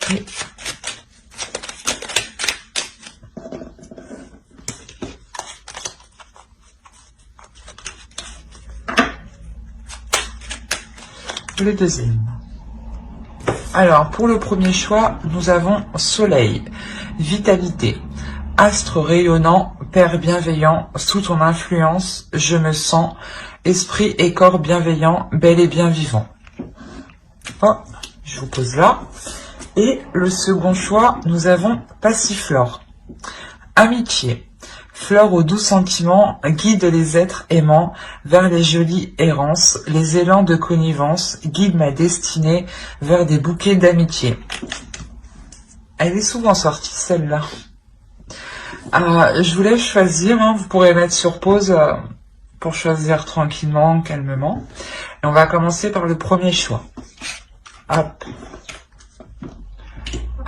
d'esprit. Le deuxième. Alors, pour le premier choix, nous avons Soleil, vitalité, astre rayonnant, Père bienveillant, sous ton influence, je me sens, esprit et corps bienveillant, bel et bien vivant. Oh, je vous pose là. Et le second choix, nous avons Passiflore, amitié. Fleur aux doux sentiments, guide les êtres aimants vers les jolies errances, les élans de connivence, guide ma destinée vers des bouquets d'amitié. Elle est souvent sortie celle-là. Je vous laisse choisir, hein, vous pourrez mettre sur pause pour choisir tranquillement, calmement. Et on va commencer par le premier choix. Hop.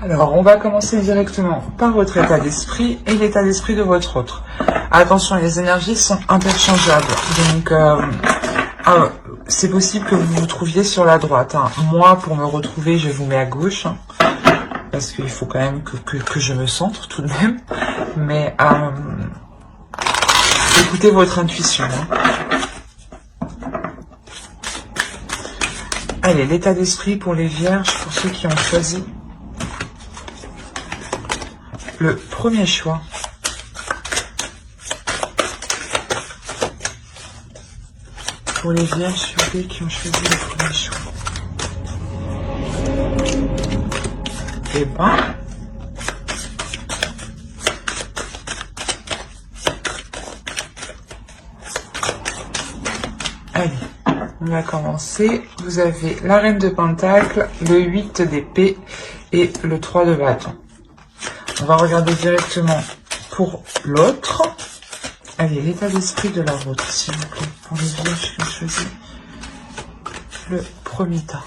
Alors, on va commencer directement par votre état d'esprit et l'état d'esprit de votre autre. Attention, les énergies sont interchangeables. Donc, c'est possible que vous vous trouviez sur la droite. Hein. Moi, pour me retrouver, je vous mets à gauche. Hein, parce qu'il faut quand même que je me centre tout de même. Mais, écoutez votre intuition. Hein. Allez, l'état d'esprit pour les vierges, pour ceux qui ont choisi le premier choix. Pour les vierges, s'il vous plaît, qui ont choisi le premier choix. Eh ben, allez, on va commencer. Vous avez la reine de pentacle, le 8 d'épée et le 3 de bâton. On va regarder directement pour l'autre. Allez, l'état d'esprit de la vôtre, s'il vous plaît. Pour les vierges qui ont choisi le premier tas.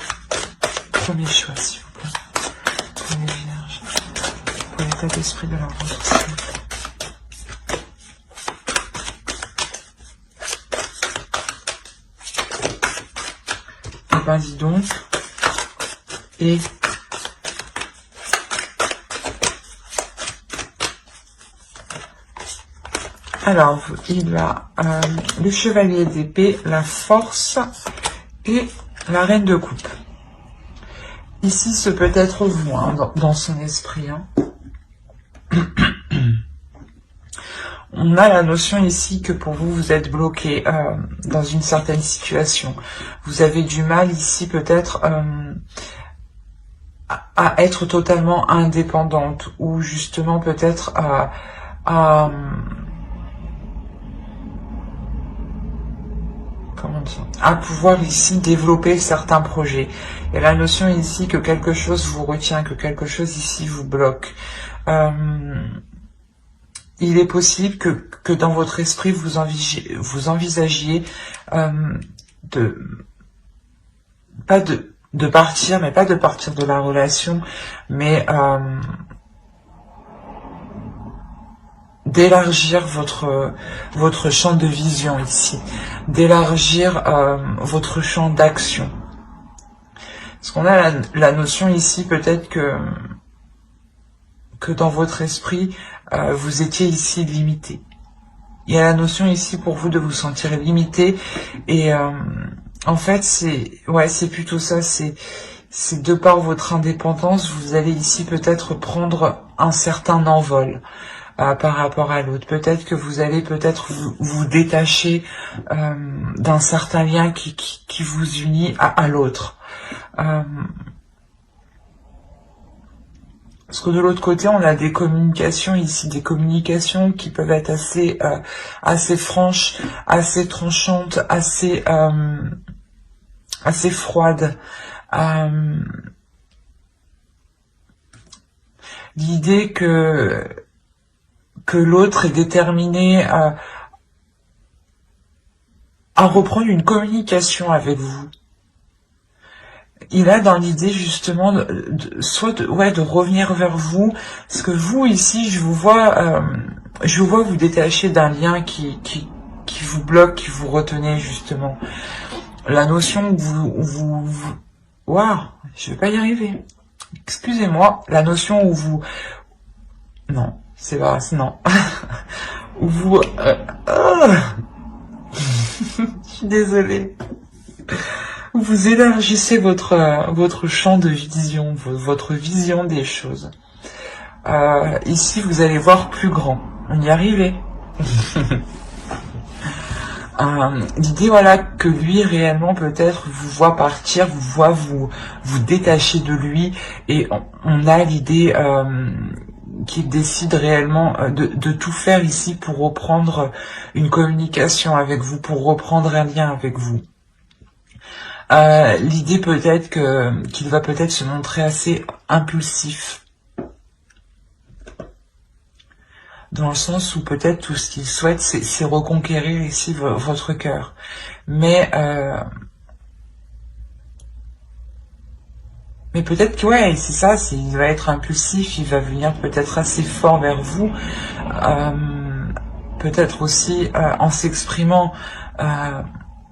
Premier choix, s'il vous plaît. Pour les vierges. Pour l'état d'esprit de la vôtre, s'il vous plaît. Eh ben, dis donc. Et alors, il a le chevalier d'épée, la force et la reine de coupe. Ici, ce peut être vous, hein, dans son esprit. Hein. On a la notion ici que pour vous, vous êtes bloqué dans une certaine situation. Vous avez du mal ici peut-être à être totalement indépendante ou justement peut-être à pouvoir ici développer certains projets. Il y a la notion ici que quelque chose vous retient, que quelque chose ici vous bloque. Il est possible que dans votre esprit vous envisagiez de partir, mais pas de partir de la relation, mais d'élargir votre champ de vision ici, d'élargir votre champ d'action. Parce qu'on a la notion ici peut-être que dans votre esprit, vous étiez ici limité. Il y a la notion ici pour vous de vous sentir limité et en fait c'est plutôt ça, c'est de par votre indépendance, vous allez ici peut-être prendre un certain envol. Par rapport à l'autre. Peut-être que vous allez vous détacher d'un certain lien qui vous unit à l'autre. Parce que de l'autre côté, on a des communications ici, des communications qui peuvent être assez franches, assez tranchantes, assez froides. L'idée que l'autre est déterminé à reprendre une communication avec vous. Il a dans l'idée justement de revenir vers vous, parce que vous ici, je vous vois vous détacher d'un lien qui vous bloque, qui vous retenait justement. La notion où waouh, je vais pas y arriver. excusez-moi, la notion où vous... Non, c'est pas... Non. Où vous... Je suis désolée. Où vous élargissez votre champ de vision, votre vision des choses. Ici, vous allez voir plus grand. On y arrivait. L'idée, voilà, que lui réellement peut-être vous voit partir, vous voit vous détacher de lui, et on a l'idée qu'il décide réellement de tout faire ici pour reprendre une communication avec vous, pour reprendre un lien avec vous. L'idée peut-être qu'il va peut-être se montrer assez impulsif, dans le sens où peut-être tout ce qu'il souhaite, c'est reconquérir ici votre cœur. Mais peut-être que ouais, c'est ça, il va être impulsif, il va venir peut-être assez fort vers vous, peut-être aussi en s'exprimant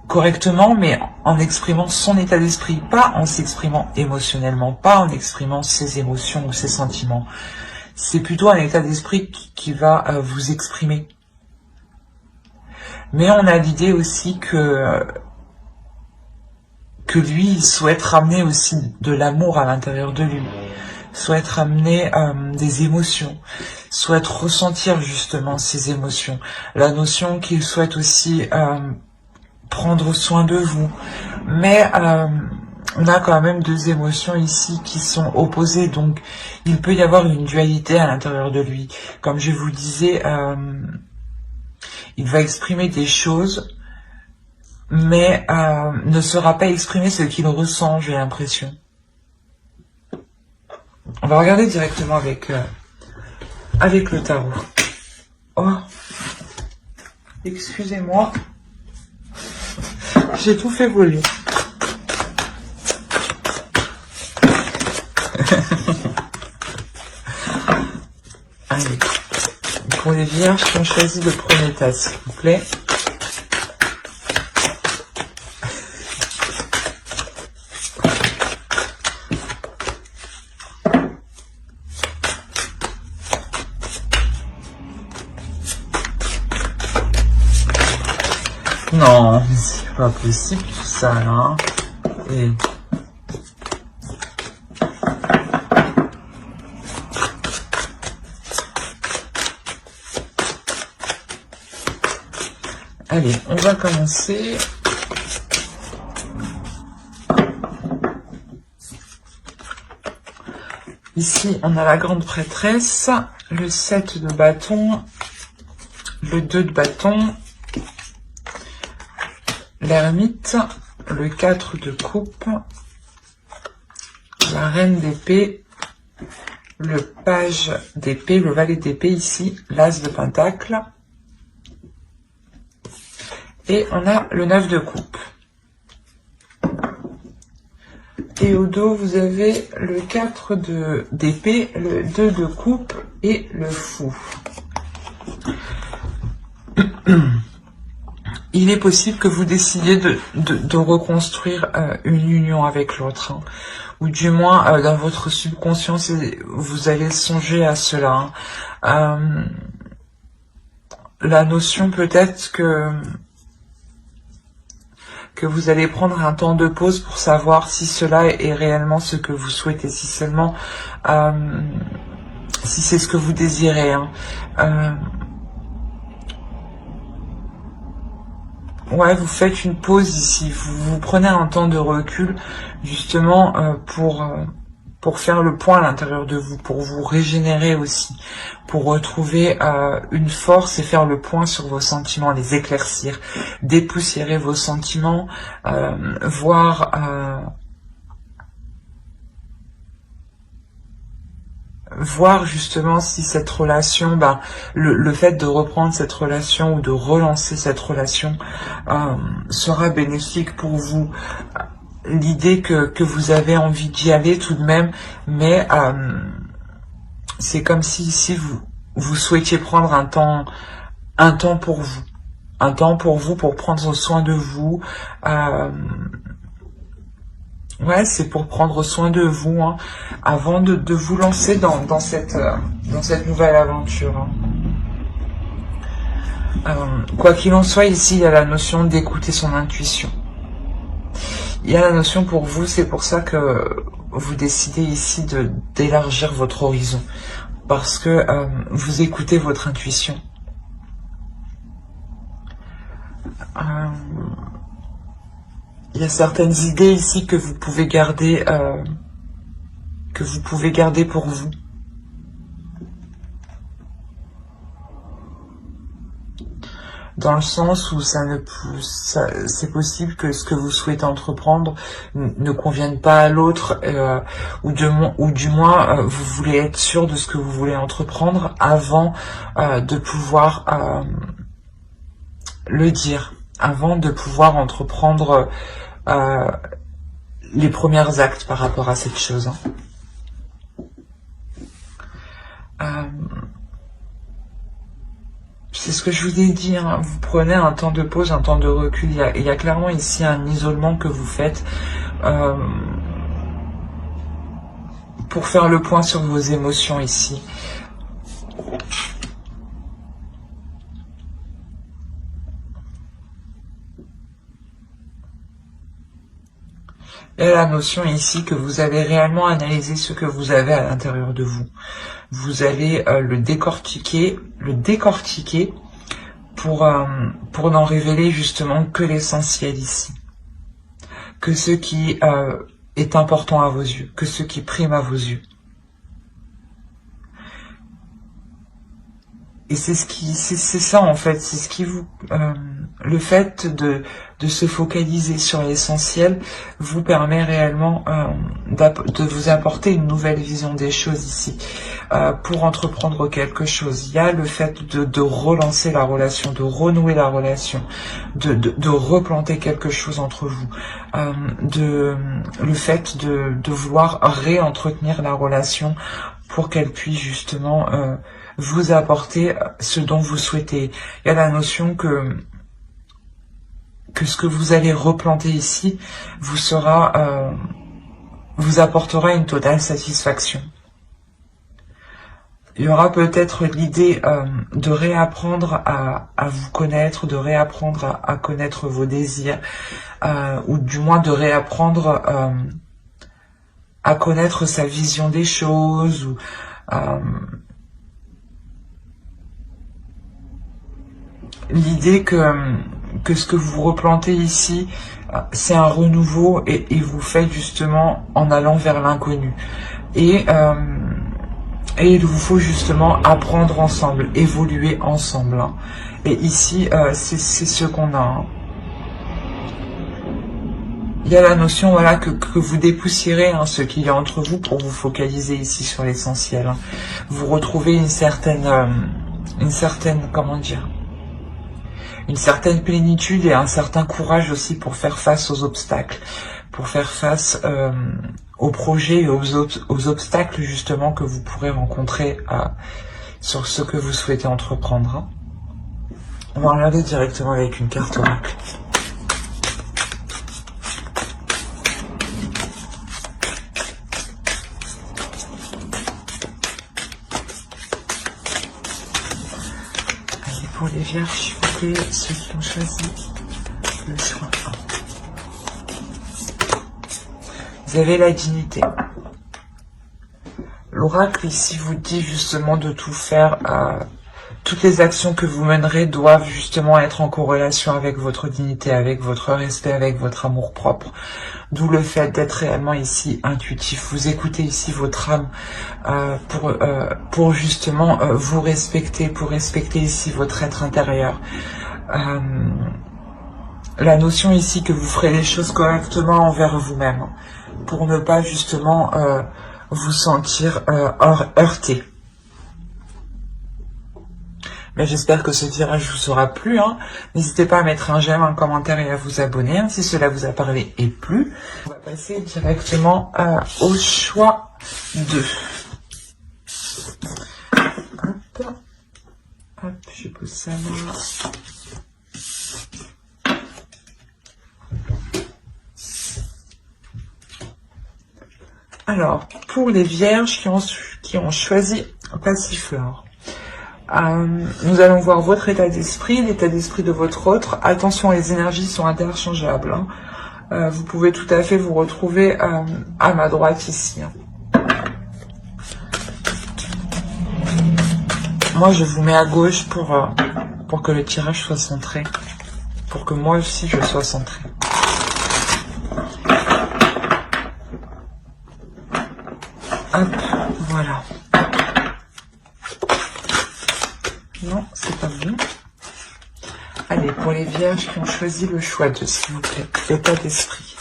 correctement, mais en exprimant son état d'esprit, pas en s'exprimant émotionnellement, pas en exprimant ses émotions ou ses sentiments. C'est plutôt un état d'esprit qui va vous exprimer. Mais on a l'idée aussi que lui, il souhaite ramener aussi de l'amour à l'intérieur de lui, souhaite ramener des émotions, souhaite ressentir justement ces émotions. La notion qu'il souhaite aussi prendre soin de vous. Mais on a quand même deux émotions ici qui sont opposées, donc il peut y avoir une dualité à l'intérieur de lui. Comme je vous disais, il va exprimer des choses, mais ne saura pas exprimer ce qu'il ressent, j'ai l'impression. On va regarder directement avec le tarot. Oh, excusez-moi, j'ai tout fait voler. Allez, pour les vierges qui ont choisi le premier tas, s'il vous plaît. Non, c'est pas possible tout ça, hein. Et... Allez, on va commencer. Ici, on a la grande prêtresse, le 7 de bâton, le 2 de bâton, l'ermite, le 4 de coupe, la reine d'épée, le page d'épée, le valet d'épée ici, l'as de pentacle, et on a le 9 de coupe. Et au dos, vous avez le 4 d'épée, le 2 de coupe et le fou. Il est possible que vous décidiez de reconstruire une union avec l'autre, hein. Ou du moins dans votre subconscient, vous allez songer à cela, hein. La notion peut-être que vous allez prendre un temps de pause pour savoir si cela est réellement ce que vous souhaitez, si seulement si c'est ce que vous désirez, hein. Ouais, vous faites une pause ici, vous prenez un temps de recul justement pour faire le point à l'intérieur de vous, pour vous régénérer aussi, pour retrouver une force et faire le point sur vos sentiments, les éclaircir, dépoussiérer vos sentiments, voir justement si cette relation, le fait de reprendre cette relation ou de relancer cette relation sera bénéfique pour vous. L'idée que vous avez envie d'y aller tout de même, mais c'est comme si vous souhaitiez prendre un temps pour vous. Un temps pour vous, pour prendre soin de vous, Ouais, c'est pour prendre soin de vous, hein, avant de vous lancer dans cette nouvelle aventure. Hein. Quoi qu'il en soit, ici, il y a la notion d'écouter son intuition. Il y a la notion pour vous, c'est pour ça que vous décidez ici d'élargir votre horizon. Parce que vous écoutez votre intuition. Il y a certaines idées ici que vous pouvez garder pour vous. Dans le sens où c'est possible que ce que vous souhaitez entreprendre ne convienne pas à l'autre, ou du moins vous voulez être sûr de ce que vous voulez entreprendre avant de pouvoir le dire, avant de pouvoir entreprendre les premiers actes par rapport à cette chose. C'est ce que je vous ai dit, hein. Vous prenez un temps de pause, un temps de recul. Il y a clairement ici un isolement que vous faites pour faire le point sur vos émotions ici. Il y a la notion ici que vous avez réellement analysé ce que vous avez à l'intérieur de vous. Vous allez le décortiquer pour n'en révéler justement que l'essentiel ici. Que ce qui est important à vos yeux, que ce qui prime à vos yeux. Et c'est ça en fait, c'est ce qui vous, le fait de se focaliser sur l'essentiel vous permet réellement de vous apporter une nouvelle vision des choses ici. Pour entreprendre quelque chose, il y a le fait de relancer la relation, de renouer la relation, de replanter quelque chose entre vous, le fait de vouloir réentretenir la relation pour qu'elle puisse justement vous apporter ce dont vous souhaitez. Il y a la notion que ce que vous allez replanter ici vous apportera une totale satisfaction. Il y aura peut-être l'idée de réapprendre à vous connaître, de réapprendre à connaître vos désirs, ou du moins de réapprendre à connaître sa vision des choses, ou l'idée que ce que vous replantez ici, c'est un renouveau et vous faites justement en allant vers l'inconnu. Et il vous faut justement apprendre ensemble, évoluer ensemble. Hein. Et ici, c'est ce qu'on a. Hein. Il y a la notion voilà, que vous dépoussiérez hein, ce qu'il y a entre vous pour vous focaliser ici sur l'essentiel. Hein. Vous retrouvez une certaine, comment dire, une certaine plénitude et un certain courage aussi pour faire face aux obstacles, pour faire face aux projets et aux obstacles justement que vous pourrez rencontrer sur ce que vous souhaitez entreprendre. Hein. On va regarder directement avec une carte oracle. Allez, pour les vierges, s'il vous plaît, ceux qui ont choisi le choix 1. Vous avez la dignité. L'oracle ici vous dit justement de tout faire. Toutes les actions que vous mènerez doivent justement être en corrélation avec votre dignité, avec votre respect, avec votre amour propre. D'où le fait d'être réellement ici intuitif. Vous écoutez ici votre âme pour justement vous respecter, pour respecter ici votre être intérieur. La notion ici que vous ferez les choses correctement envers vous-même, pour ne pas justement vous sentir heurté. Mais j'espère que ce tirage vous aura plu. Hein. N'hésitez pas à mettre un j'aime, un commentaire et à vous abonner hein, si cela vous a parlé et plu. On va passer directement au choix 2. Hop, hop, je pose ça là. Alors, pour les vierges qui ont choisi Passiflore, nous allons voir votre état d'esprit, l'état d'esprit de votre autre. Attention, les énergies sont interchangeables. Hein. Vous pouvez tout à fait vous retrouver à ma droite ici. Hein. Moi, je vous mets à gauche pour que le tirage soit centré. Pour que moi aussi, je sois centré. Hop, voilà. Non, c'est pas bon. Allez, pour les vierges qui ont choisi le choix de, s'il vous plaît, l'état d'esprit.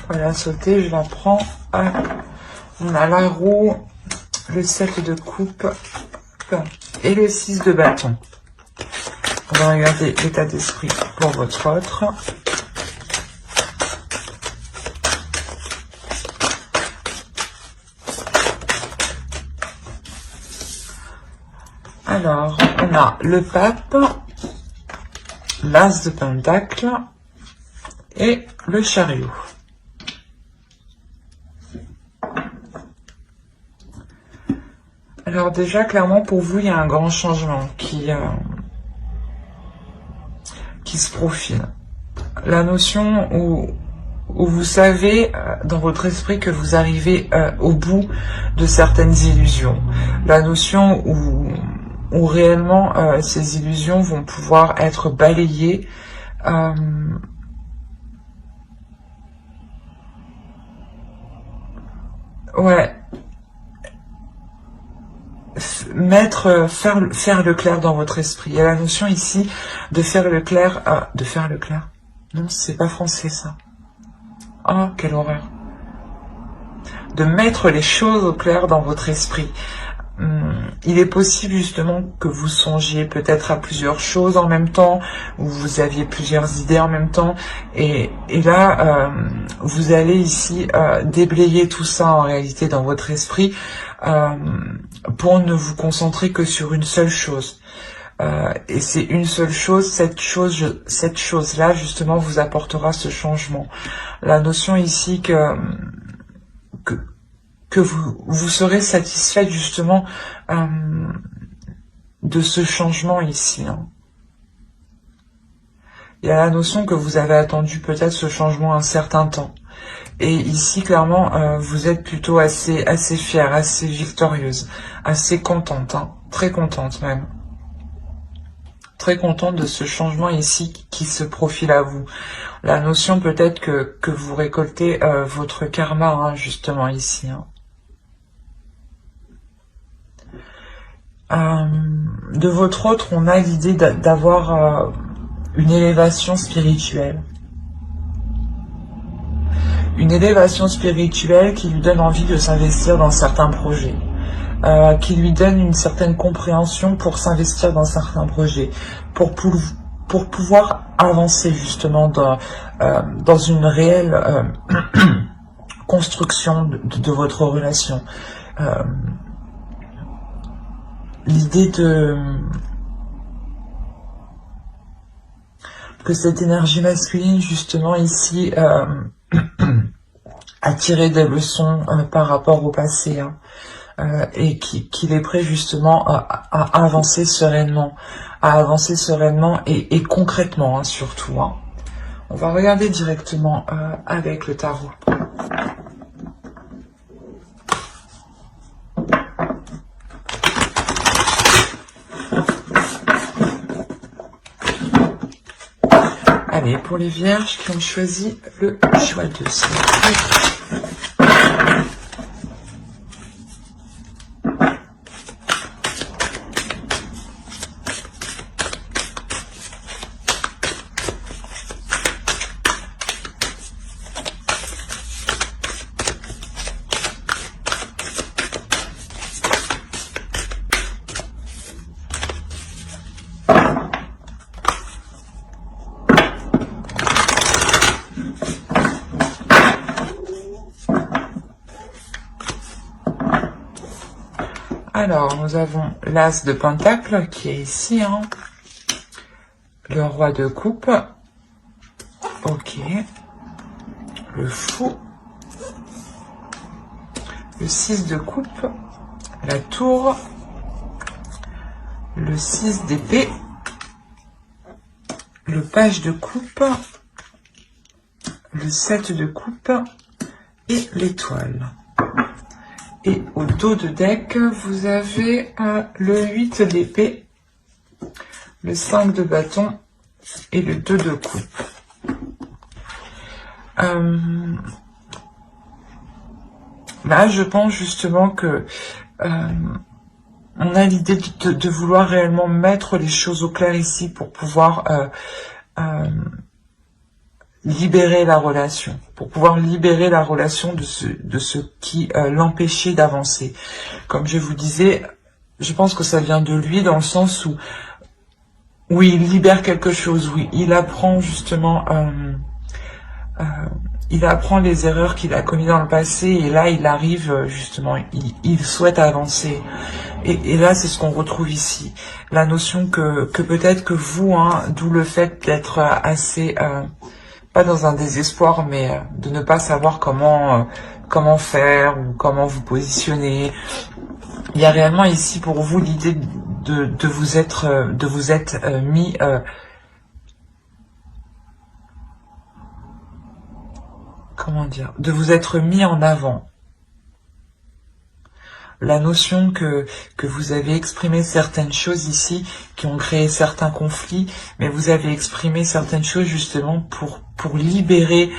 Voilà, sauter, je la prends. Hop. On a la roue, le 7 de coupe et le 6 de bâton. On va regarder l'état d'esprit pour votre autre. Alors, on a le pape, l'as de pentacle et le chariot. Alors déjà, clairement, pour vous, il y a un grand changement qui se profile. La notion où vous savez dans votre esprit que vous arrivez au bout de certaines illusions. La notion où réellement ces illusions vont pouvoir être balayées. Ouais. Faire le clair dans votre esprit. Il y a la notion ici de faire le clair. De faire le clair. Non, c'est pas français ça. Oh, quelle horreur. De mettre les choses au clair dans votre esprit. Il est possible justement que vous songiez peut-être à plusieurs choses en même temps, ou vous aviez plusieurs idées en même temps, et là, vous allez ici déblayer tout ça en réalité dans votre esprit, pour ne vous concentrer que sur une seule chose. Et c'est une seule chose, cette chose-là, justement, vous apportera ce changement. La notion ici que vous serez satisfait, justement, de ce changement ici. Hein. Il y a la notion que vous avez attendu peut-être ce changement un certain temps. Et ici, clairement, vous êtes plutôt assez fière, assez victorieuse, assez contente, hein, très contente même. Très contente de ce changement ici qui se profile à vous. La notion peut-être que vous récoltez votre karma, hein, justement ici. Hein. De votre autre, on a l'idée d'avoir une élévation spirituelle. Une élévation spirituelle qui lui donne envie de s'investir dans certains projets. Qui lui donne une certaine compréhension pour s'investir dans certains projets. Pour pouvoir avancer justement dans une réelle construction de votre relation. L'idée que cette énergie masculine justement ici a tiré des leçons par rapport au passé, hein, et qu'il est prêt justement à avancer sereinement, et concrètement, hein, surtout. Hein. On va regarder directement avec le tarot. Allez, pour les vierges qui ont choisi le choix de ça. Alors, nous avons l'As de Pentacle qui est ici, hein. Le Roi de Coupe. Ok. Le Fou. Le 6 de Coupe. La Tour. Le 6 d'épée. Le Page de Coupe. Le 7 de Coupe. Et l'Étoile. Et au dos de deck, vous avez le 8 d'épée, le 5 de bâton et le 2 de coupe. Là, je pense justement que on a l'idée de vouloir réellement mettre les choses au clair ici pour pouvoir libérer la relation, de ce qui l'empêchait d'avancer. Comme je vous disais, je pense que ça vient de lui dans le sens où il libère quelque chose, oui, il apprend justement, il apprend les erreurs qu'il a commises dans le passé et là il arrive justement, il souhaite avancer. Et là c'est ce qu'on retrouve ici, la notion que peut-être que vous, hein, d'où le fait d'être assez pas dans un désespoir, mais de ne pas savoir comment faire ou comment vous positionner. Il y a réellement ici pour vous l'idée de vous être mis comment dire, de vous être mis en avant. La notion que vous avez exprimé certaines choses ici qui ont créé certains conflits, mais vous avez exprimé certaines choses justement pour libérer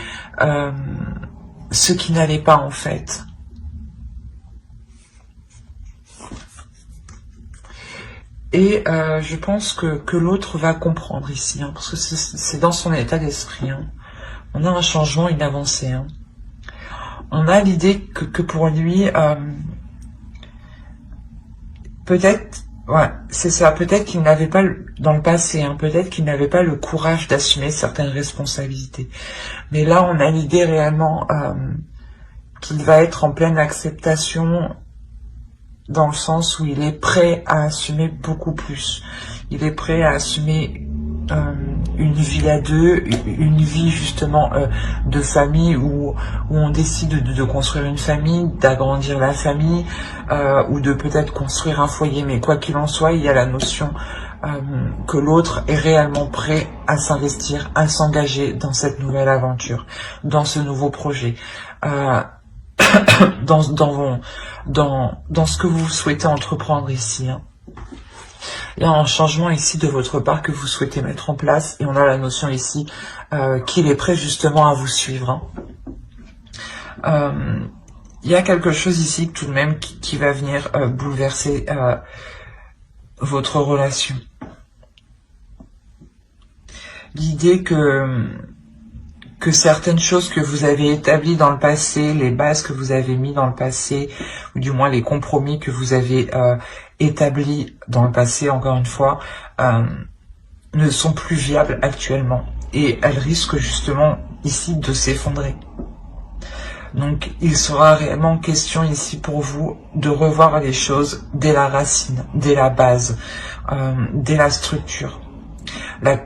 ce qui n'allait pas en fait. Et je pense que l'autre va comprendre ici, hein, parce que c'est dans son état d'esprit. Hein. On a un changement, une avancée. Hein. On a l'idée que pour lui... peut-être, ouais, c'est ça, peut-être qu'il n'avait pas, dans le passé, hein, peut-être qu'il n'avait pas le courage d'assumer certaines responsabilités. Mais là, on a l'idée réellement qu'il va être en pleine acceptation, dans le sens où il est prêt à assumer beaucoup plus. Il est prêt à assumer une vie à deux, une vie justement de famille où on décide de construire une famille, d'agrandir la famille ou de peut-être construire un foyer. Mais quoi qu'il en soit, il y a la notion que l'autre est réellement prêt à s'investir, à s'engager dans cette nouvelle aventure, dans ce nouveau projet. Dans ce que vous souhaitez entreprendre ici. Hein. Il y a un changement ici de votre part que vous souhaitez mettre en place et on a la notion ici qu'il est prêt justement à vous suivre. Hein. Il y a quelque chose ici tout de même qui va venir bouleverser votre relation. L'idée que certaines choses que vous avez établies dans le passé, les bases que vous avez mis dans le passé, ou du moins les compromis que vous avez établis dans le passé, encore une fois, ne sont plus viables actuellement. Et elles risquent justement ici de s'effondrer. Donc il sera réellement question ici pour vous de revoir les choses dès la racine, dès la base, dès la structure.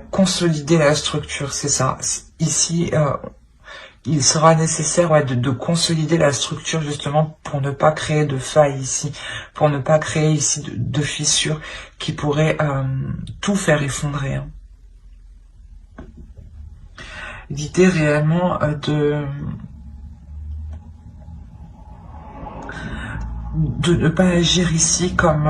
Consolider la structure, c'est ça. Ici, il sera nécessaire de consolider la structure justement pour ne pas créer de failles ici, pour ne pas créer ici de fissures qui pourraient tout faire effondrer. Hein. L'idée réellement de ne pas agir ici comme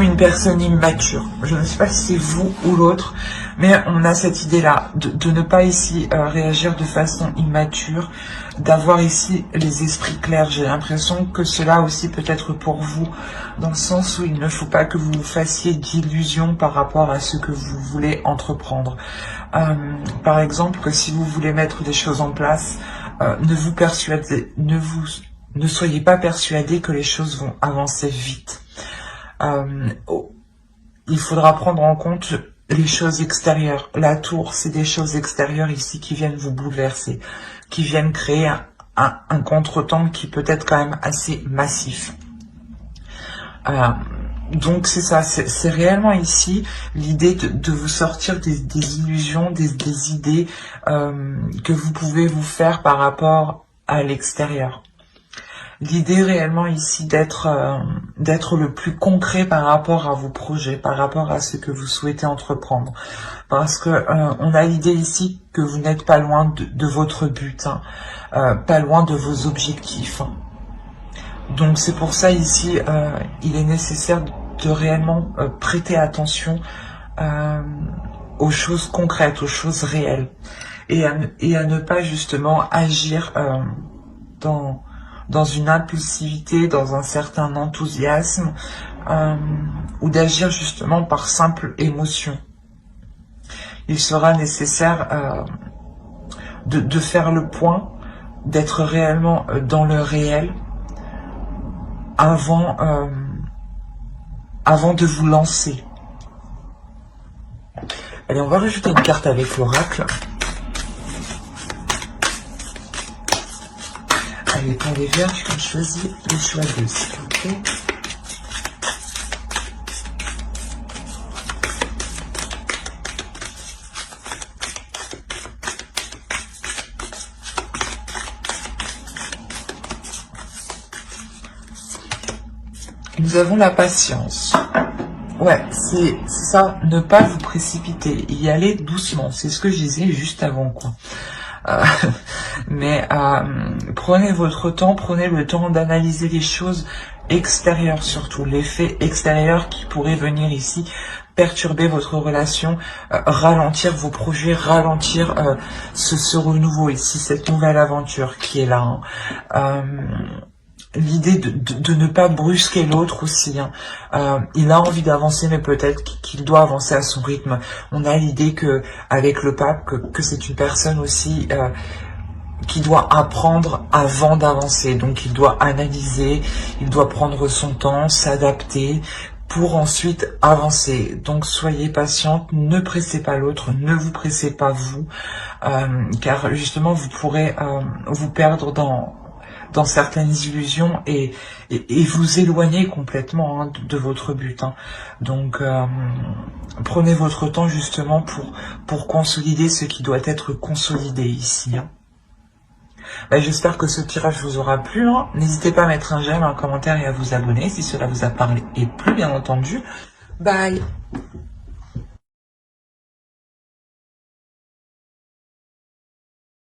une personne immature. Je ne sais pas si c'est vous ou l'autre, mais on a cette idée-là, de ne pas ici réagir de façon immature, d'avoir ici les esprits clairs. J'ai l'impression que cela aussi peut être pour vous, dans le sens où il ne faut pas que vous fassiez d'illusions par rapport à ce que vous voulez entreprendre. Par exemple, que si vous voulez mettre des choses en place, ne soyez pas persuadé que les choses vont avancer vite. Il faudra prendre en compte les choses extérieures. La tour, c'est des choses extérieures ici qui viennent vous bouleverser, qui viennent créer un contretemps qui peut être quand même assez massif. Donc c'est ça, c'est réellement ici l'idée de vous sortir des illusions, des idées que vous pouvez vous faire par rapport à l'extérieur. L'idée réellement ici d'être le plus concret par rapport à vos projets, par rapport à ce que vous souhaitez entreprendre. Parce que on a l'idée ici que vous n'êtes pas loin de votre but, hein, pas loin de vos objectifs. Hein. Donc c'est pour ça ici, il est nécessaire de réellement prêter attention aux choses concrètes, aux choses réelles. Et à ne pas justement agir dans une impulsivité, dans un certain enthousiasme, ou d'agir justement par simple émotion. Il sera nécessaire de faire le point, d'être réellement dans le réel, avant de vous lancer. Allez, on va rajouter une carte avec l'oracle. Allez, pour les vierges, on choisit le choix 2, s'il vous plaît. Nous avons la patience. Ouais, c'est ça, ne pas vous précipiter, y aller doucement. C'est ce que je disais juste avant, quoi. Mais prenez votre temps, prenez le temps d'analyser les choses extérieures surtout, les faits extérieurs qui pourraient venir ici perturber votre relation, ralentir vos projets, ralentir ce renouveau ici, cette nouvelle aventure qui est là. Hein. L'idée de ne pas brusquer l'autre aussi. Hein. Il a envie d'avancer, mais peut-être qu'il doit avancer à son rythme. On a l'idée que avec le pape, que c'est une personne aussi qui doit apprendre avant d'avancer. Donc il doit analyser, il doit prendre son temps, s'adapter pour ensuite avancer. Donc soyez patiente, ne pressez pas l'autre, ne vous pressez pas vous, car justement vous pourrez vous perdre dans certaines illusions et vous éloigner complètement hein, de votre but. Hein. Donc prenez votre temps justement pour consolider ce qui doit être consolidé ici. Hein. J'espère que ce tirage vous aura plu. Hein. N'hésitez pas à mettre un j'aime, un commentaire et à vous abonner si cela vous a parlé et plu bien entendu. Bye.